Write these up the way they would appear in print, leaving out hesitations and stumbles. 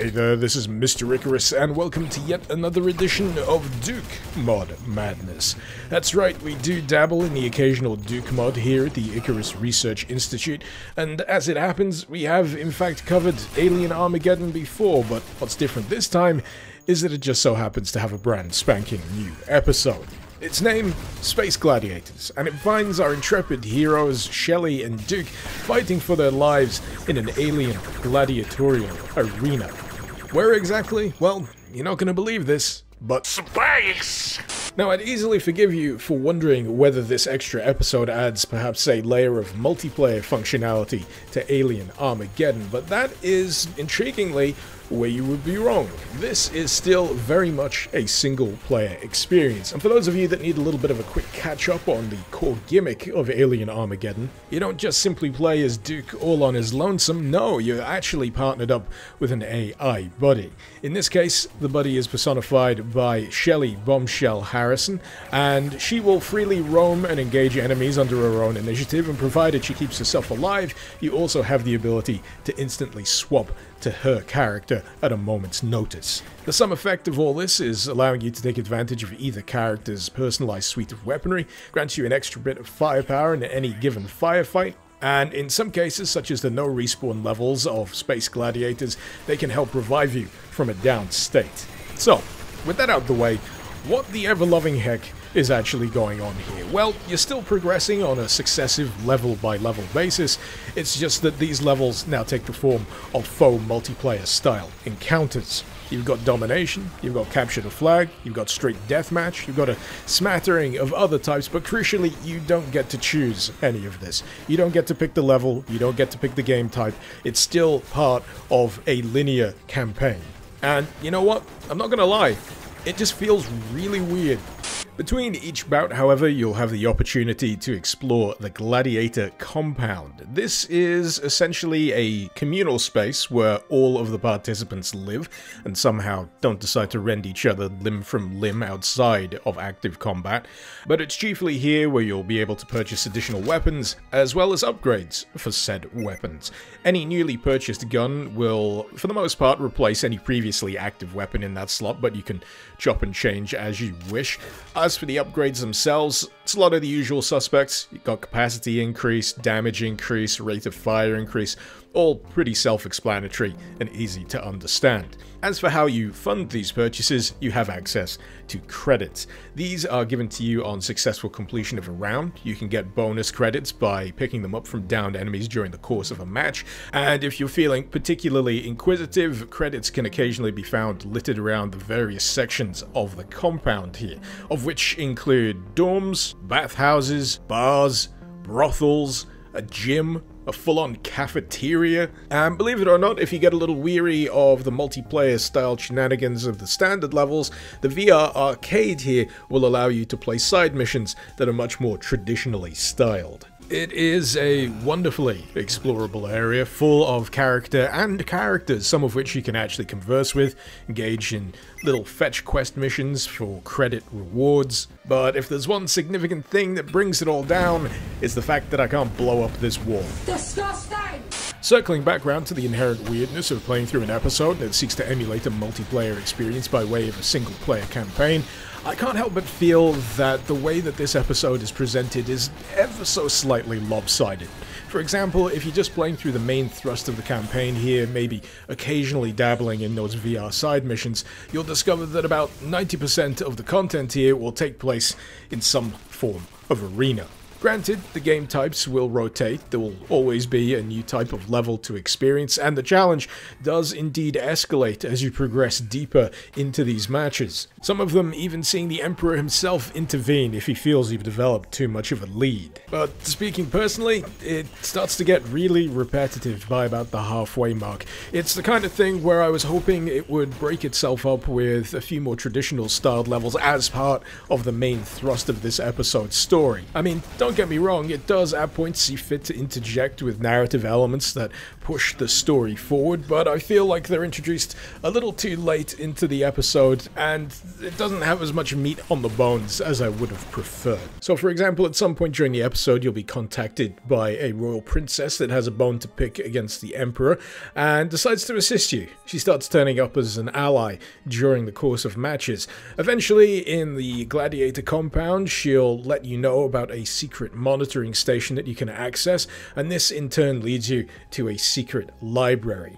Hey there, this is Mr. Icarus, and welcome to yet another edition of Duke Mod Madness. That's right, we do dabble in the occasional Duke mod here at the Icarus Research Institute, and as it happens, we have in fact covered Alien Armageddon before, but what's different this time is that it just so happens to have a brand spanking new episode. Its name, Space Gladiators, and it finds our intrepid heroes, Shelly and Duke, fighting for their lives in an alien gladiatorial arena. Where exactly? Well, you're not going to believe this, but space! Now, I'd easily forgive you for wondering whether this extra episode adds perhaps a layer of multiplayer functionality to Alien Armageddon, but that is, intriguingly, where you would be wrong. This is still very much a single-player experience, and for those of you that need a little bit of a quick catch-up on the core gimmick of Alien Armageddon, you don't just simply play as Duke all on his lonesome, no, you're actually partnered up with an AI buddy. In this case, the buddy is personified by Shelly Bombshell Harrison, and she will freely roam and engage enemies under her own initiative, and provided she keeps herself alive, you also have the ability to instantly swap to her character at a moment's notice. The sum effect of all this is allowing you to take advantage of either character's personalized suite of weaponry, grants you an extra bit of firepower in any given firefight, and in some cases, such as the no respawn levels of Space Gladiators, they can help revive you from a down state. So, with that out of the way, what the ever-loving heck is actually going on here? Well, you're still progressing on a successive level-by-level basis, it's just that these levels now take the form of faux multiplayer style encounters. You've got Domination, you've got Capture the Flag, you've got Straight Deathmatch, you've got a smattering of other types, but crucially, you don't get to choose any of this. You don't get to pick the level, you don't get to pick the game type, it's still part of a linear campaign. And you know what? I'm not gonna lie, it just feels really weird. Between each bout, however, you'll have the opportunity to explore the Gladiator compound. This is essentially a communal space where all of the participants live and somehow don't decide to rend each other limb from limb outside of active combat, but it's chiefly here where you'll be able to purchase additional weapons as well as upgrades for said weapons. Any newly purchased gun will, for the most part, replace any previously active weapon in that slot, but you can chop and change as you wish. As for the upgrades themselves, it's a lot of the usual suspects. You've got capacity increase, damage increase, rate of fire increase, all pretty self-explanatory and easy to understand. As for how you fund these purchases, you have access to credits. These are given to you on successful completion of a round. You can get bonus credits by picking them up from downed enemies during the course of a match, and if you're feeling particularly inquisitive, credits can occasionally be found littered around the various sections of the compound here, of which include dorms, bathhouses, bars, brothels, a gym, a full-on cafeteria, and believe it or not, if you get a little weary of the multiplayer style shenanigans of the standard levels, the VR arcade here will allow you to play side missions that are much more traditionally styled. It is a wonderfully explorable area, full of character and characters, some of which you can actually converse with, engage in little fetch quest missions for credit rewards. But if there's one significant thing that brings it all down, it's the fact that I can't blow up this wall. Disgusting! Circling back round to the inherent weirdness of playing through an episode that seeks to emulate a multiplayer experience by way of a single-player campaign, I can't help but feel that the way that this episode is presented is ever so slightly lopsided. For example, if you're just playing through the main thrust of the campaign here, maybe occasionally dabbling in those VR side missions, you'll discover that about 90% of the content here will take place in some form of arena. Granted, the game types will rotate, there will always be a new type of level to experience, and the challenge does indeed escalate as you progress deeper into these matches. Some of them even seeing the Emperor himself intervene if he feels you've developed too much of a lead. But speaking personally, it starts to get really repetitive by about the halfway mark. It's the kind of thing where I was hoping it would break itself up with a few more traditional styled levels as part of the main thrust of this episode's story. I mean, don't Don't get me wrong, it does at points see fit to interject with narrative elements that push the story forward, but I feel like they're introduced a little too late into the episode, and it doesn't have as much meat on the bones as I would have preferred. So for example, at some point during the episode, you'll be contacted by a royal princess that has a bone to pick against the emperor, and decides to assist you. She starts turning up as an ally during the course of matches. Eventually, in the Gladiator compound, she'll let you know about a secret monitoring station that you can access, and this in turn leads you to a secret library.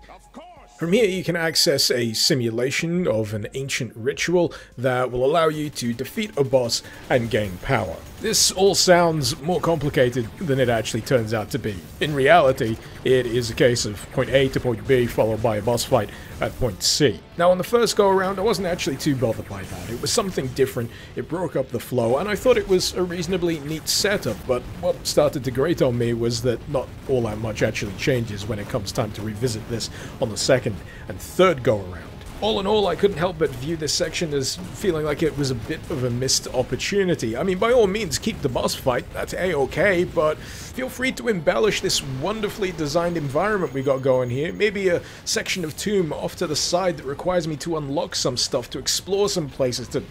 From here you can access a simulation of an ancient ritual that will allow you to defeat a boss and gain power. This all sounds more complicated than it actually turns out to be. In reality, it is a case of point A to point B followed by a boss fight at point C. Now on the first go around I wasn't actually too bothered by that. It was something different, it broke up the flow, and I thought it was a reasonably neat setup, but what started to grate on me was that not all that much actually changes when it comes time to revisit this on the second and third go around. All in all, I couldn't help but view this section as feeling like it was a bit of a missed opportunity. I mean, by all means, keep the boss fight, that's a-okay, but feel free to embellish this wonderfully designed environment we got going here. Maybe a section of tomb off to the side that requires me to unlock some stuff, to explore some places, to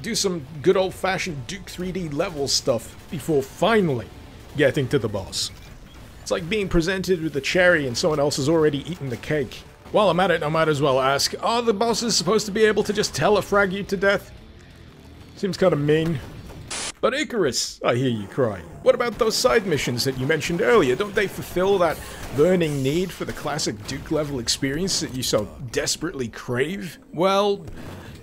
do some good old-fashioned Duke 3D level stuff before finally getting to the boss. It's like being presented with a cherry and someone else has already eaten the cake. While I'm at it, I might as well ask, are the bosses supposed to be able to just telefrag you to death? Seems kind of mean. But Icarus, I hear you cry. What about those side missions that you mentioned earlier? Don't they fulfill that burning need for the classic Duke level experience that you so desperately crave? Well,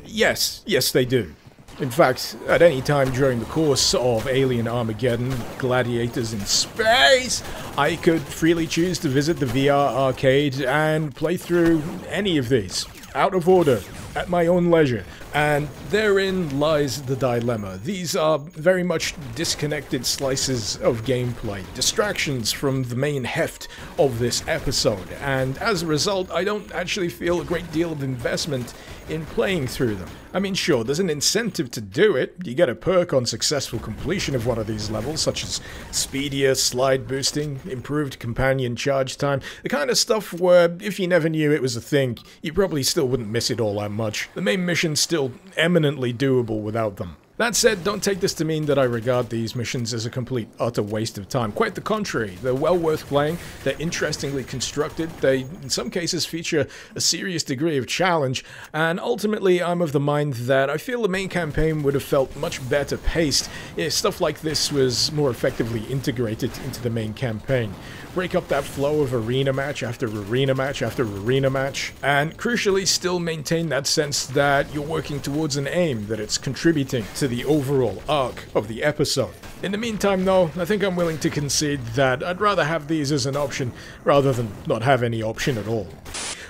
yes they do. In fact, at any time during the course of Alien Armageddon, Gladiators in Space, I could freely choose to visit the VR arcade and play through any of these, out of order, at my own leisure. And therein lies the dilemma. These are very much disconnected slices of gameplay, distractions from the main heft of this episode, and as a result, I don't actually feel a great deal of investment in playing through them. I mean, sure, there's an incentive to do it. You get a perk on successful completion of one of these levels, such as speedier slide boosting, improved companion charge time, the kind of stuff where, if you never knew it was a thing, you probably still wouldn't miss it all that much. The main mission's still eminently doable without them. That said, don't take this to mean that I regard these missions as a complete, utter waste of time. Quite the contrary. They're well worth playing, they're interestingly constructed, they in some cases feature a serious degree of challenge, and ultimately I'm of the mind that I feel the main campaign would have felt much better paced if stuff like this was more effectively integrated into the main campaign. Break up that flow of arena match after arena match after arena match, and crucially still maintain that sense that you're working towards an aim, that it's contributing to the overall arc of the episode. In the meantime though, I think I'm willing to concede that I'd rather have these as an option rather than not have any option at all.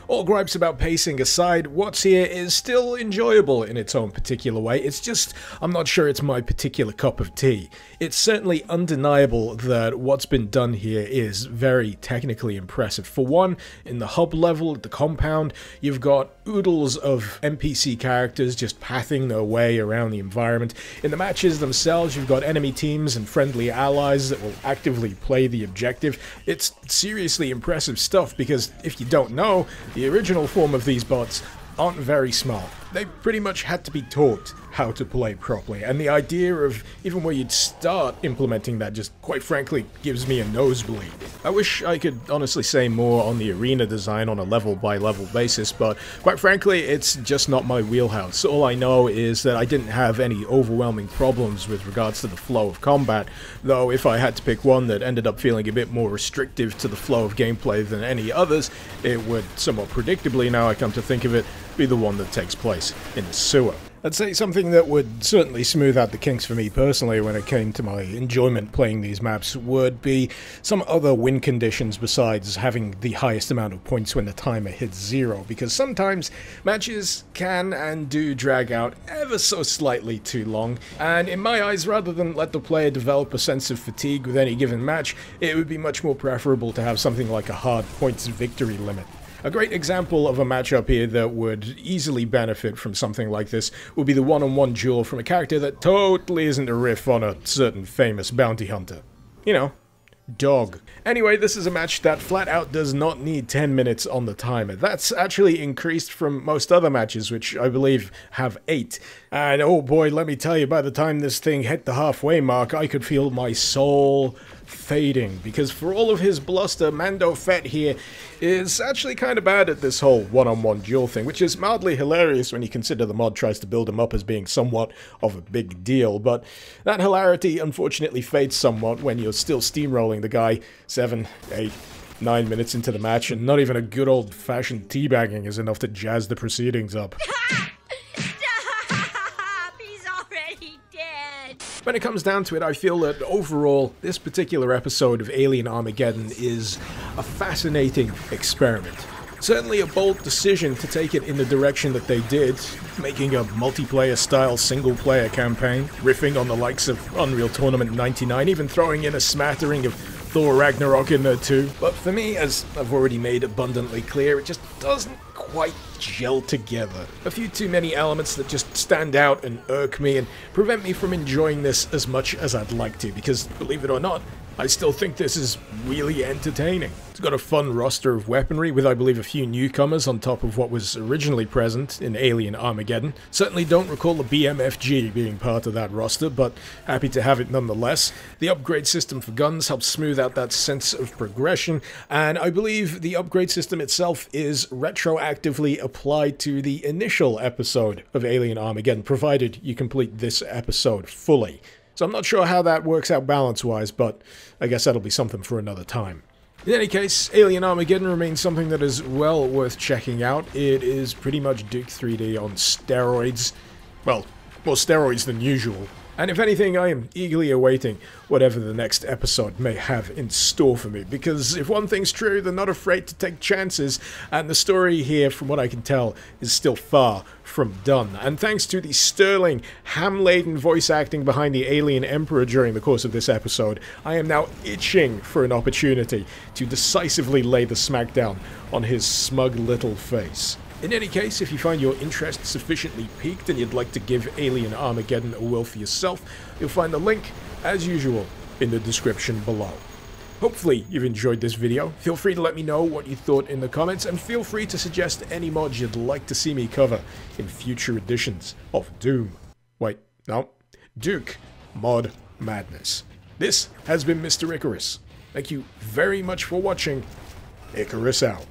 All gripes about pacing aside, what's here is still enjoyable in its own particular way. It's just, I'm not sure it's my particular cup of tea. It's certainly undeniable that what's been done here is very technically impressive. For one, in the hub level at the compound, you've got oodles of NPC characters just pathing their way around the environment. In the matches themselves, you've got enemy teams and friendly allies that will actively play the objective. It's seriously impressive stuff because, if you don't know, the original form of these bots aren't very smart. They pretty much had to be taught how to play properly, and the idea of even where you'd start implementing that just, quite frankly, gives me a nosebleed. I wish I could honestly say more on the arena design on a level-by-level basis, but quite frankly, it's just not my wheelhouse. All I know is that I didn't have any overwhelming problems with regards to the flow of combat, though if I had to pick one that ended up feeling a bit more restrictive to the flow of gameplay than any others, it would, somewhat predictably now I come to think of it, be the one that takes place in the sewer. I'd say something that would certainly smooth out the kinks for me personally when it came to my enjoyment playing these maps would be some other win conditions besides having the highest amount of points when the timer hits 0, because sometimes matches can and do drag out ever so slightly too long, and in my eyes, rather than let the player develop a sense of fatigue with any given match, it would be much more preferable to have something like a hard points victory limit. A great example of a matchup here that would easily benefit from something like this would be the one-on-one duel from a character that totally isn't a riff on a certain famous bounty hunter. You know, Dog. Anyway, this is a match that flat out does not need 10 minutes on the timer. That's actually increased from most other matches, which I believe have 8. And oh boy, let me tell you, by the time this thing hit the halfway mark, I could feel my soul fading, because for all of his bluster, Mando Fett here is actually kind of bad at this whole one-on-one duel thing, which is mildly hilarious when you consider the mod tries to build him up as being somewhat of a big deal, but that hilarity unfortunately fades somewhat when you're still steamrolling the guy 7, 8, 9 minutes into the match, and not even a good old-fashioned teabagging is enough to jazz the proceedings up. When it comes down to it, I feel that overall, this particular episode of Alien Armageddon is a fascinating experiment. Certainly a bold decision to take it in the direction that they did, making a multiplayer-style single-player campaign, riffing on the likes of Unreal Tournament 99, even throwing in a smattering of Thor Ragnarok in there too. But for me, as I've already made abundantly clear, it just doesn't quite gel together. A few too many elements that just stand out and irk me and prevent me from enjoying this as much as I'd like to, because believe it or not, I still think this is really entertaining. It's got a fun roster of weaponry with, I believe, a few newcomers on top of what was originally present in Alien Armageddon. Certainly don't recall the BMFG being part of that roster, but happy to have it nonetheless. The upgrade system for guns helps smooth out that sense of progression, and I believe the upgrade system itself is retroactively applied to the initial episode of Alien Armageddon, provided you complete this episode fully. So I'm not sure how that works out balance-wise, but I guess that'll be something for another time. In any case, Alien Armageddon remains something that is well worth checking out. It is pretty much Duke 3D on steroids. Well, more steroids than usual. And if anything, I am eagerly awaiting whatever the next episode may have in store for me, because if one thing's true, they're not afraid to take chances, and the story here, from what I can tell, is still far from done. And thanks to the sterling, ham-laden voice acting behind the Alien Emperor during the course of this episode, I am now itching for an opportunity to decisively lay the smackdown on his smug little face. In any case, if you find your interest sufficiently piqued and you'd like to give Alien Armageddon a whirl for yourself, you'll find the link, as usual, in the description below. Hopefully you've enjoyed this video. Feel free to let me know what you thought in the comments, and feel free to suggest any mods you'd like to see me cover in future editions of Duke Mod Madness. This has been Mr. Icarus. Thank you very much for watching. Icarus out.